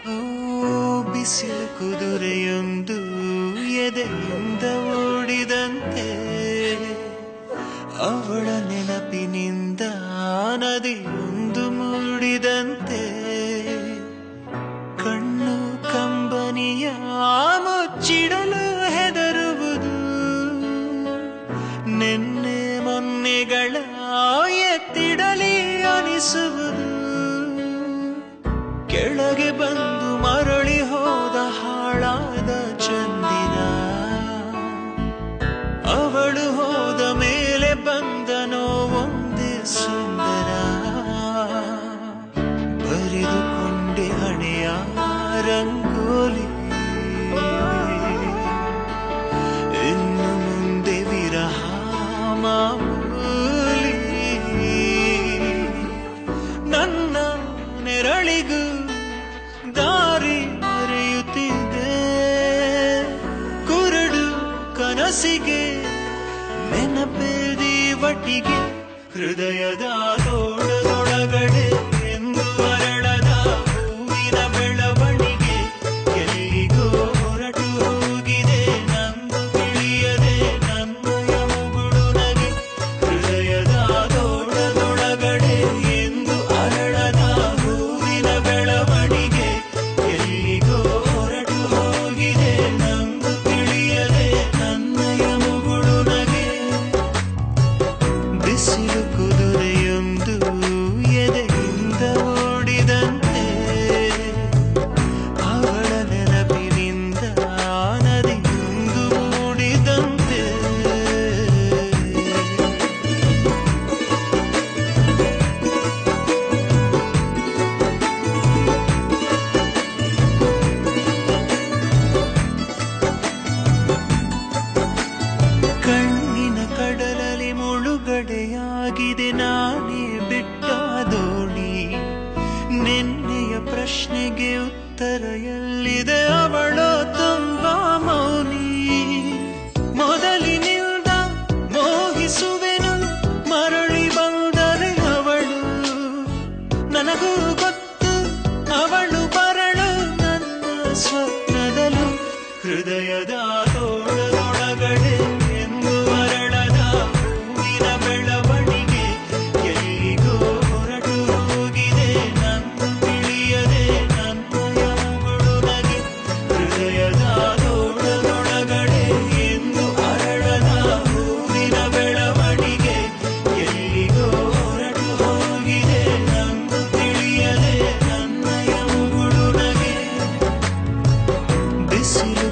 ಓ ಬಿಸಿಲು ಕುದುರೆಯೊಂದು ಎದೆಯಿಂದ ಓಡಿದಂತೆ ಅವಳ ನೆನಪಿನಿಂದ ನದಿಯೊಂದು ಮೂಡಿದಂತೆ ಕಣ್ಣು ಕಂಬನಿಯ ಮುಚ್ಚಿಡಲು ಹೆದರುವುದು ನಿನ್ನೆ ಮೊನ್ನೆಗಳ ಎತ್ತಿಡಲಿ ಅನಿಸುವುದು ಕೆಳಗೆ ಬಂದು ಮರಳಿ ಹೋದ ಹಾಳಾದ ಚಂದಿರ ಅವಳು ಹೋದ ಮೇಲೆ ಬಂದನೋ ಒಂದೇ ಸುಂದರ ಬರೆದುಕೊಂಡೆ ಹಣೆಯ ರಂಗೋಲಿ ಇನ್ನು ಮುಂದೆ ವಿರಹ ಮಾಮೂಲಿ ನನ್ನ ನೆರಳಿಗೂ ದಾರಿ ಮರೆಯುತ್ತಿದೆ ಕುರುಡು ಕನಸಿಗೆ ನೆನಪೇದಿ ಒಟ್ಟಿಗೆ ಹೃದಯದ ತೋಟದೊಳಗಡೆ ಎಂದು ಅರಳದ ಹೂವಿನ ಬೆಳವಣಿಗೆ ಎಲ್ಲಿಗೋ ಹೊರಟು ಹೋಗಿದೆ ನಂದು ತಿಳಿಯದೆ ನನ್ನಯ ಮುಗುಳು ನಗೆ ಹೃದಯದ ತೋಟದೊಳಗಡೆ ಎಂದು ಅರಳದ ಹೂವಿನ ಬೆಳವಣಿಗೆ ಎಲ್ಲಿಗೋ ಹೊರಟು ಹೋಗಿದೆ ನಂದು ತಿಳಿಯದೆ ನನ್ನಯ ಮುಗುಳು ನಗೆ ಬಿಸಿಲು ಕುದುರೆಯೊಂದು ಎದೆಯಿಂದ ಓಡಿದಂತೆ ಅವಳ ನೆನಪಿನಿಂದ ನದಿಯೊಂದು ಮೂಡಿದಂತೆ ಕಣ್ಣಿನ ಕಡಲಲ್ಲಿ ಮುಳುಗಡೆಯಾಗಿದೆ ನಾನೇ ಬಿಟ್ಟ ದೋಣಿ ನಿನ್ನೆಯ ಪ್ರಶ್ನೆಗೆ ಉತ್ತರ ಎಲ್ಲಿದೆ ಅವಳು ತುಂಬಾ ಮೌನಿ ಮೊದಲಿನಿಂದ ಮೋಹಿಸುವೆನು ಮರಳಿ ಬಂದರೆ ಅವಳು ನನಗೂ ಗೊತ್ತು ಅವಳು ಬರಳು ನನ್ನ ಸ್ವಪ್ನದಲು ಹೃದಯದ ತೋಳದೊಳಗಡೆ ಎಂದು ಅರಳದ ಹೂವಿನ ಬೆಳವಣಿಗೆ ಎಲ್ಲಿಗೋ ಹೊರಟು ಹೋಗಿದೆ ನಂದು ತಿಳಿಯದೆ ನನ್ನಯ ಮುಗುಳು ನಗೆ ಹೃದಯದ ತೋಳದೊಳಗಡೆ ಎಂದು ಅರಳದ ಹೂವಿನ ಬೆಳವಣಿಗೆ ಎಲ್ಲಿಗೋ ಹೊರಟು ಹೋಗಿದೆ ನಂದು ತಿಳಿಯದೆ ನನ್ನಯ ಮುಗುಳು ನಗೆ ಬಿಸಿಲು